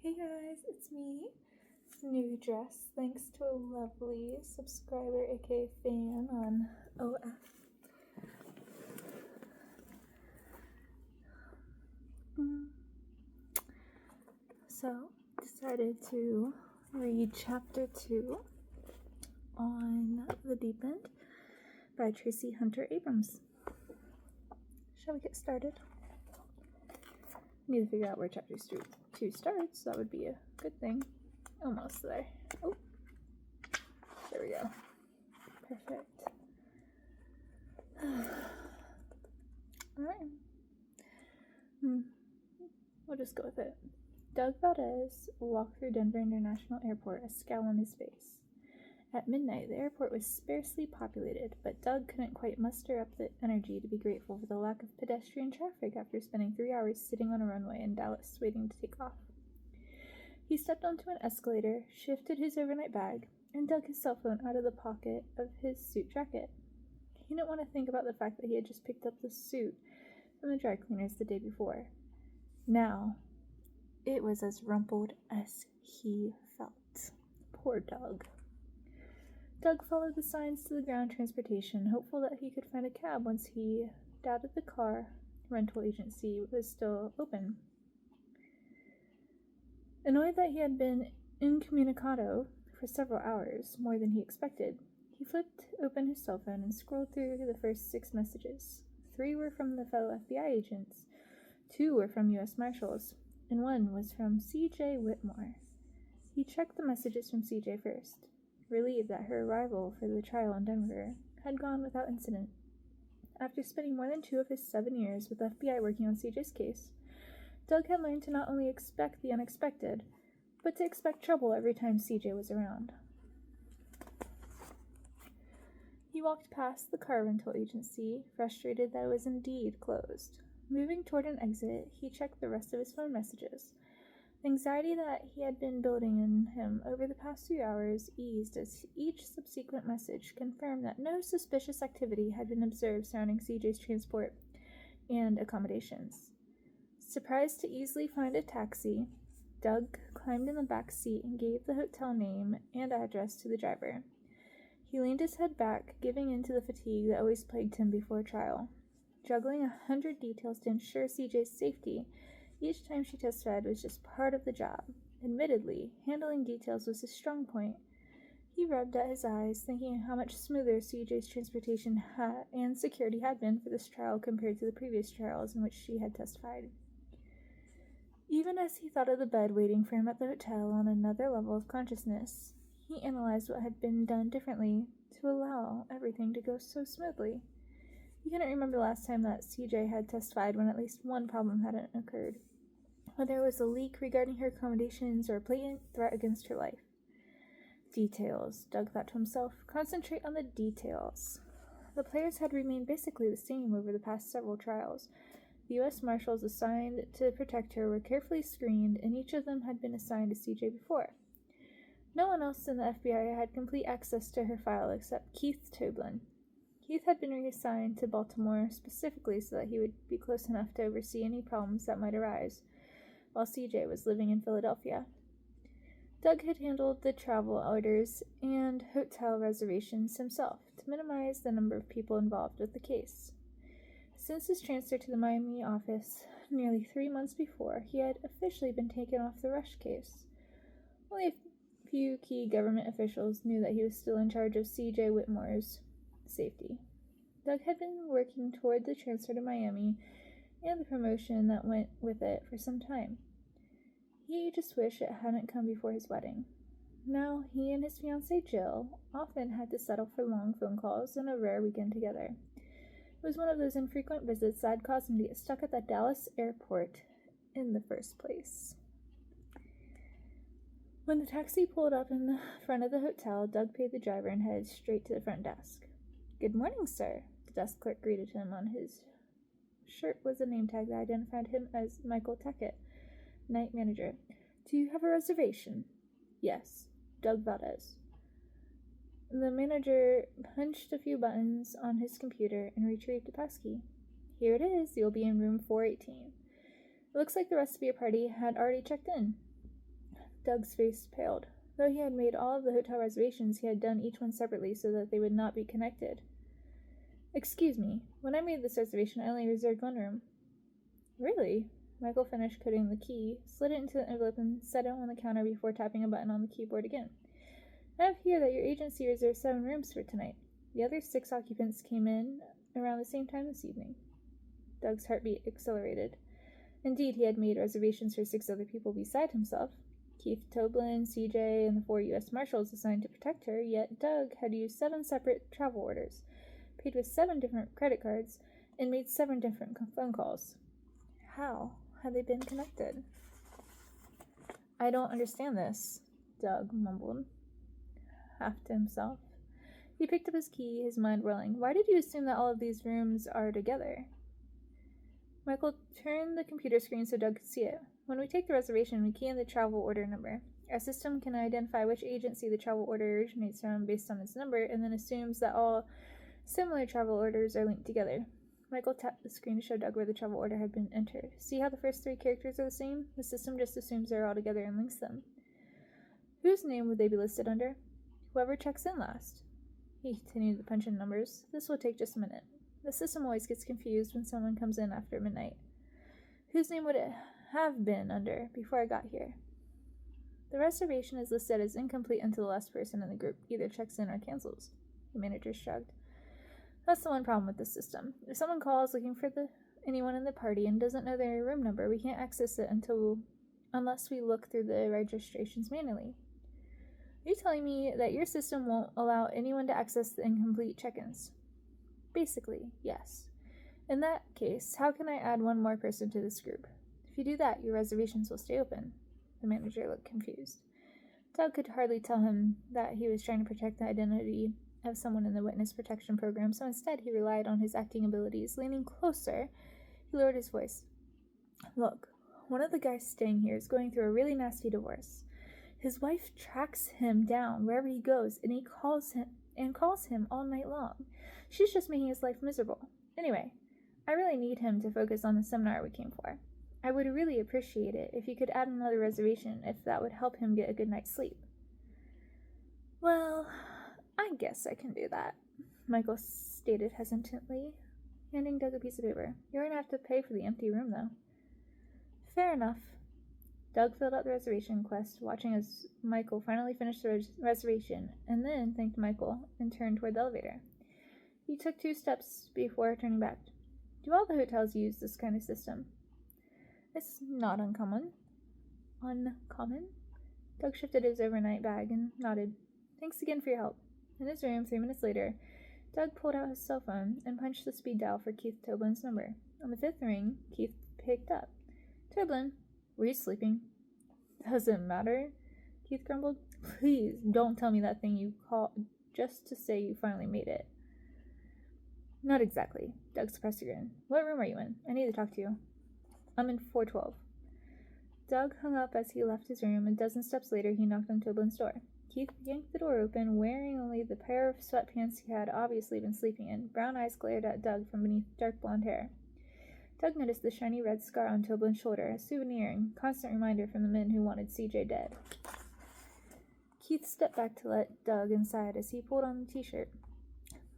Hey guys, it's me. It's new dress thanks to a lovely subscriber aka fan on OF. So, decided to read chapter 2 on The Deep End by Traci Abrams. Shall we get started? I need to figure out where chapter 2 starts. That would be a good thing. Almost there. Oh, there we go. Perfect. Alright. We'll just go with it. Doug Valdez walked through Denver International Airport, a scowl on his face. At midnight, the airport was sparsely populated, but Doug couldn't quite muster up the energy to be grateful for the lack of pedestrian traffic after spending 3 hours sitting on a runway in Dallas waiting to take off. He stepped onto an escalator, shifted his overnight bag, and dug his cell phone out of the pocket of his suit jacket. He didn't want to think about the fact that he had just picked up the suit from the dry cleaners the day before. Now, it was as rumpled as he felt. Poor Doug. Doug followed the signs to the ground transportation, hopeful that he could find a cab once he doubted the car rental agency was still open. Annoyed that he had been incommunicado for several hours, more than he expected, he flipped open his cell phone and scrolled through the first 6 messages. 3 were from the fellow FBI agents, 2 were from U.S. Marshals, and 1 was from C.J. Whitmore. He checked the messages from C.J. first, relieved that her arrival for the trial in Denver had gone without incident. After spending more than 2 of his 7 years with the FBI working on C.J.'s case, Doug had learned to not only expect the unexpected, but to expect trouble every time C.J. was around. He walked past the car rental agency, frustrated that it was indeed closed. Moving toward an exit, he checked the rest of his phone messages. The anxiety that he had been building in him over the past few hours eased as each subsequent message confirmed that no suspicious activity had been observed surrounding CJ's transport and accommodations. Surprised to easily find a taxi, Doug climbed in the back seat and gave the hotel name and address to the driver. He leaned his head back, giving in to the fatigue that always plagued him before trial. Juggling 100 details to ensure CJ's safety each time she testified was just part of the job. Admittedly, handling details was his strong point. He rubbed at his eyes, thinking how much smoother CJ's transportation and security had been for this trial compared to the previous trials in which she had testified. Even as he thought of the bed waiting for him at the hotel on another level of consciousness, he analyzed what had been done differently to allow everything to go so smoothly. He couldn't remember the last time that CJ had testified when at least one problem hadn't occurred. Whether it was a leak regarding her accommodations or a blatant threat against her life. Details, Doug thought to himself. Concentrate on the details. The players had remained basically the same over the past several trials. The U.S. Marshals assigned to protect her were carefully screened, and each of them had been assigned to CJ before. No one else in the FBI had complete access to her file except Keith Toblin. Keith had been reassigned to Baltimore specifically so that he would be close enough to oversee any problems that might arise, while CJ was living in Philadelphia. Doug had handled the travel orders and hotel reservations himself to minimize the number of people involved with the case. Since his transfer to the Miami office nearly 3 months before, he had officially been taken off the Rush case. Only a few key government officials knew that he was still in charge of C.J. Whitmore's safety. Doug had been working toward the transfer to Miami and the promotion that went with it for some time. He just wished it hadn't come before his wedding. Now, he and his fiancée Jill often had to settle for long phone calls and a rare weekend together. It was one of those infrequent visits that had caused him to get stuck at the Dallas airport in the first place. When the taxi pulled up in front of the hotel, Doug paid the driver and headed straight to the front desk. "Good morning, sir," the desk clerk greeted him. On his shirt was a name tag that identified him as Michael Tackett, night manager. "Do you have a reservation?" "Yes, Doug Valdez." The manager punched a few buttons on his computer and retrieved a passkey. "Here it is. You'll be in room 418. It looks like the rest of your party had already checked in." Doug's face paled. Though he had made all of the hotel reservations, he had done each one separately so that they would not be connected. Excuse me, when I made this reservation, I only reserved one room. Really? Michael finished coding the key, slid it into the envelope, and set it on the counter before tapping a button on the keyboard again. I have here that your agency reserved 7 rooms for tonight. The other 6 occupants came in around the same time this evening. Doug's heartbeat accelerated. Indeed, he had made reservations for 6 other people beside himself. Keith Toblin, CJ, and the 4 U.S. Marshals assigned to protect her, yet Doug had used 7 separate travel orders, paid with 7 different credit cards, and made 7 different phone calls. How had they been connected? I don't understand this, Doug mumbled, half to himself. He picked up his key, his mind whirling. Why did you assume that all of these rooms are together? Michael turned the computer screen so Doug could see it. When we take the reservation, we key in the travel order number. Our system can identify which agency the travel order originates from based on its number, and then assumes that all similar travel orders are linked together. Michael tapped the screen to show Doug where the travel order had been entered. See how the first 3 characters are the same? The system just assumes they're all together and links them. Whose name would they be listed under? Whoever checks in last. He continued to punch in numbers. This will take just a minute. The system always gets confused when someone comes in after midnight. Whose name would it have been under before I got here? The reservation is listed as incomplete until the last person in the group either checks in or cancels. The manager shrugged. That's the one problem with this system. If someone calls looking for anyone in the party and doesn't know their room number, we can't access it unless we look through the registrations manually. Are you telling me that your system won't allow anyone to access the incomplete check-ins? Basically, yes. In that case, how can I add one more person to this group? If you do that, your reservations will stay open. The manager looked confused. Doug could hardly tell him that he was trying to protect the identity of someone in the witness protection program, so instead he relied on his acting abilities. Leaning closer, he lowered his voice. Look, one of the guys staying here is going through a really nasty divorce. His wife tracks him down wherever he goes, and he calls him all night long. She's just making his life miserable. Anyway, I really need him to focus on the seminar we came for. I would really appreciate it if you could add another reservation if that would help him get a good night's sleep. Well, I guess I can do that, Michael stated hesitantly, handing Doug a piece of paper. You're going to have to pay for the empty room, though. Fair enough. Doug filled out the reservation request, watching as Michael finally finished the reservation, and then thanked Michael and turned toward the elevator. He took 2 steps before turning back. Do all the hotels use this kind of system? It's not uncommon. Uncommon? Doug shifted his overnight bag and nodded. Thanks again for your help. In his room, 3 minutes later, Doug pulled out his cell phone and punched the speed dial for Keith Toblin's number. On the 5th ring, Keith picked up. Toblin, were you sleeping? Doesn't matter, Keith grumbled. Please, don't tell me that thing you called just to say you finally made it. Not exactly, Doug suppressed a grin. What room are you in? I need to talk to you. I'm in 412. Doug hung up as he left his room. A dozen steps later, he knocked on Toblin's door. Keith yanked the door open, wearing only the pair of sweatpants he had obviously been sleeping in. Brown eyes glared at Doug from beneath dark blonde hair. Doug noticed the shiny red scar on Toblin's shoulder, a souvenir and constant reminder from the men who wanted CJ dead. Keith stepped back to let Doug inside as he pulled on the t-shirt.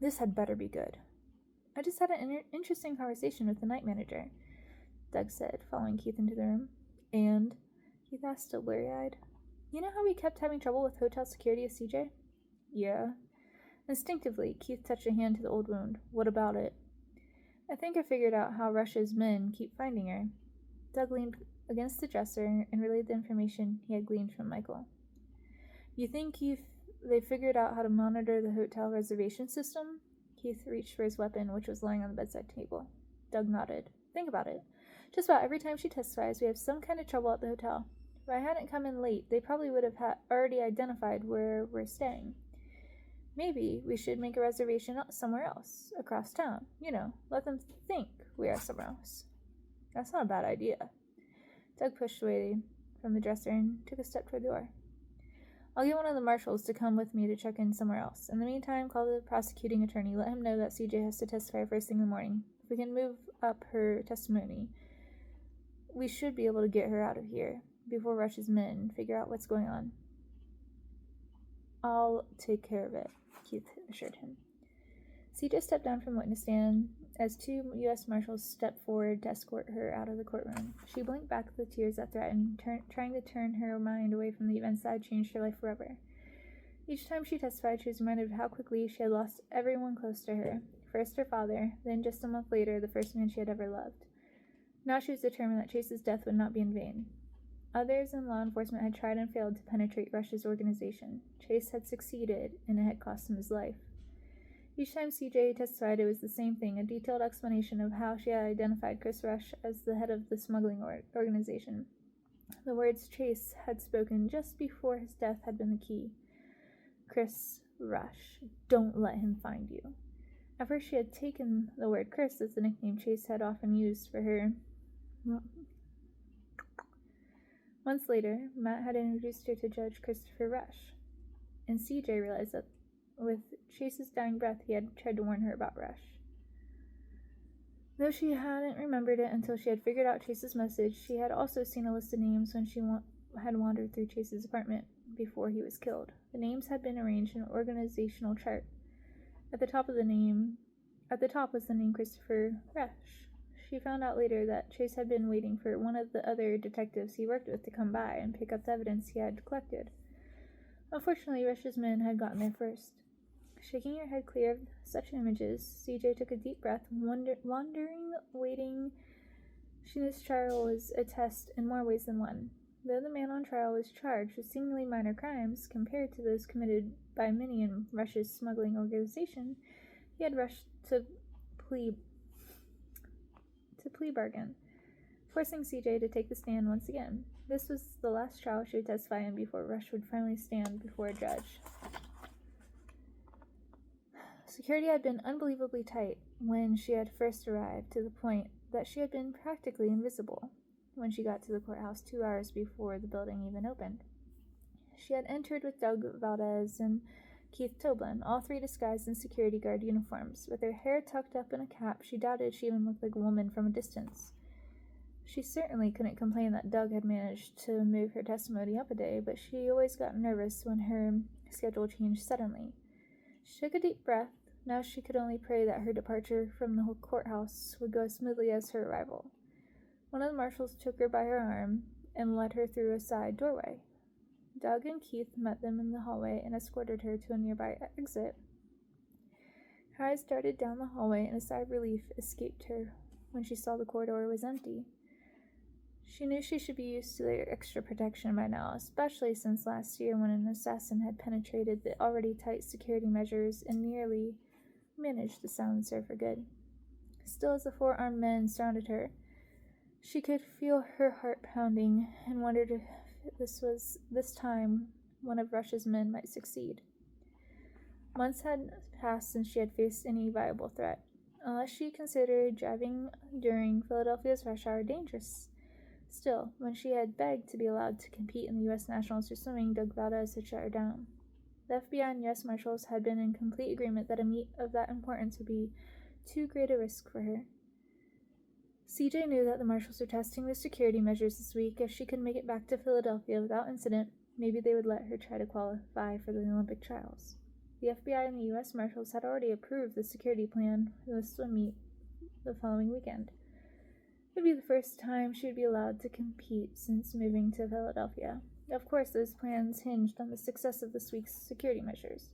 This had better be good. I just had an interesting conversation with the night manager, Doug said, following Keith into the room. And? Keith asked, still blurry-eyed. You know how we kept having trouble with hotel security with CJ? Yeah. Instinctively, Keith touched a hand to the old wound. What about it? I think I figured out how Russia's men keep finding her. Doug leaned against the dresser and relayed the information he had gleaned from Michael. You think they figured out how to monitor the hotel reservation system? Keith reached for his weapon, which was lying on the bedside table. Doug nodded. Think about it. Just about every time she testifies, we have some kind of trouble at the hotel. If I hadn't come in late, they probably would have already identified where we're staying. Maybe we should make a reservation somewhere else, across town. You know, let them think we are somewhere else. That's not a bad idea. Doug pushed away from the dresser and took a step toward the door. I'll get one of the marshals to come with me to check in somewhere else. In the meantime, call the prosecuting attorney. Let him know that CJ has to testify first thing in the morning. If we can move up her testimony, we should be able to get her out of here before Rush's men figure out what's going on. I'll take care of it, Keith assured him. CJ stepped down from the witness stand as 2 U.S. Marshals stepped forward to escort her out of the courtroom. She blinked back at the tears that threatened, trying to turn her mind away from the events that had changed her life forever. Each time she testified, she was reminded of how quickly she had lost everyone close to her. First her father, then just a month later, the first man she had ever loved. Now she was determined that Chase's death would not be in vain. Others in law enforcement had tried and failed to penetrate Rush's organization. Chase had succeeded, and it had cost him his life. Each time CJ testified, it was the same thing, a detailed explanation of how she had identified Chris Rush as the head of the smuggling organization. The words Chase had spoken just before his death had been the key. Chris Rush. Don't let him find you. At first she had taken the word Chris as the nickname Chase had often used for her. Months later, Matt had introduced her to Judge Christopher Rush, and CJ realized that with Chase's dying breath he had tried to warn her about Rush. Though she hadn't remembered it until she had figured out Chase's message, she had also seen a list of names when she had wandered through Chase's apartment before he was killed. The names had been arranged in an organizational chart. At the top was the name Christopher Rush. She found out later that Chase had been waiting for one of the other detectives he worked with to come by and pick up the evidence he had collected. Unfortunately, Rush's men had gotten there first. Shaking her head clear of such images, CJ took a deep breath, waiting. She knew this trial was a test in more ways than one. Though the man on trial was charged with seemingly minor crimes compared to those committed by many in Rush's smuggling organization, he had rushed to plea bargain, forcing CJ to take the stand once again. This was the last trial she would testify in before Rush would finally stand before a judge. Security had been unbelievably tight when she had first arrived, to the point that she had been practically invisible when she got to the courthouse 2 hours before the building even opened. She had entered with Doug Valdez and Keith Toblin, all 3 disguised in security guard uniforms. With her hair tucked up in a cap, she doubted she even looked like a woman from a distance. She certainly couldn't complain that Doug had managed to move her testimony up a day, but she always got nervous when her schedule changed suddenly. She took a deep breath. Now she could only pray that her departure from the courthouse would go as smoothly as her arrival. One of the marshals took her by her arm and led her through a side doorway. Doug and Keith met them in the hallway and escorted her to a nearby exit. Her eyes darted down the hallway, and a sigh of relief escaped her when she saw the corridor was empty. She knew she should be used to their extra protection by now, especially since last year when an assassin had penetrated the already tight security measures and nearly managed to silence her for good. Still, as the 4 armed men surrounded her, she could feel her heart pounding and wondered if this time one of Rush's men might succeed. Months had passed since she had faced any viable threat, unless she considered driving during Philadelphia's rush hour dangerous. Still, when she had begged to be allowed to compete in the U.S. Nationals for swimming, Doug Valdez had shut her down. The FBI and U.S. Marshals had been in complete agreement that a meet of that importance would be too great a risk for her. CJ knew that the Marshals were testing the security measures this week. If she could make it back to Philadelphia without incident, maybe they would let her try to qualify for the Olympic trials. The FBI and the U.S. Marshals had already approved the security plan for the swim meet the following weekend. It would be the first time she would be allowed to compete since moving to Philadelphia. Of course, those plans hinged on the success of this week's security measures.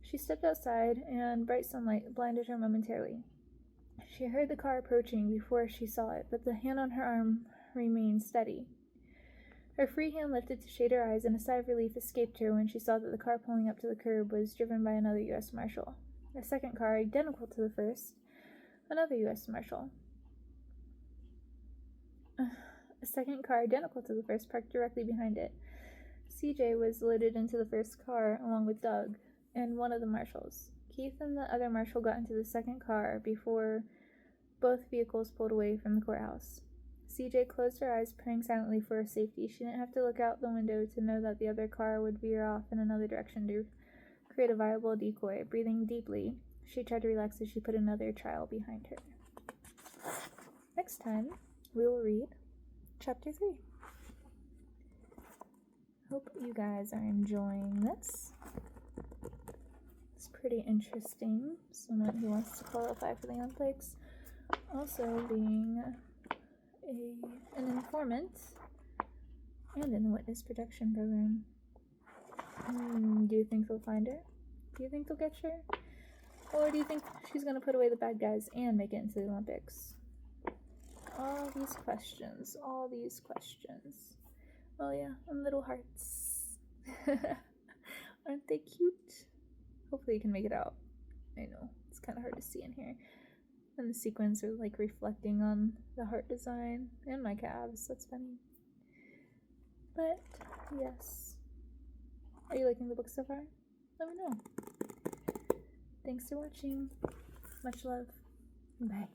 She stepped outside, and bright sunlight blinded her momentarily. She heard the car approaching before she saw it, but the hand on her arm remained steady. Her free hand lifted to shade her eyes, and a sigh of relief escaped her when she saw that the car pulling up to the curb was driven by another U.S. Marshal. A second car, identical to the first, another U.S. Marshal. A second car, identical to the first, parked directly behind it. CJ was loaded into the first car, along with Doug and one of the marshals. Keith and the other marshal got into the second car before both vehicles pulled away from the courthouse. CJ closed her eyes, praying silently for her safety. She didn't have to look out the window to know that the other car would veer off in another direction to create a viable decoy. Breathing deeply, she tried to relax as she put another trial behind her. Next time, we will read Chapter 3. Hope you guys are enjoying this. It's pretty interesting. Someone who wants to qualify for the Olympics. Also being an informant and in the witness protection program. Do you think they'll find her? Do you think they'll get her? Or do you think she's gonna put away the bad guys and make it into the Olympics? All these questions. Oh yeah, and little hearts. Aren't they cute? Hopefully you can make it out. I know, it's kind of hard to see in here. And the sequins are like reflecting on the heart design and my calves. That's funny. But yes. Are you liking the book so far? Let me know. Thanks for watching. Much love. Bye.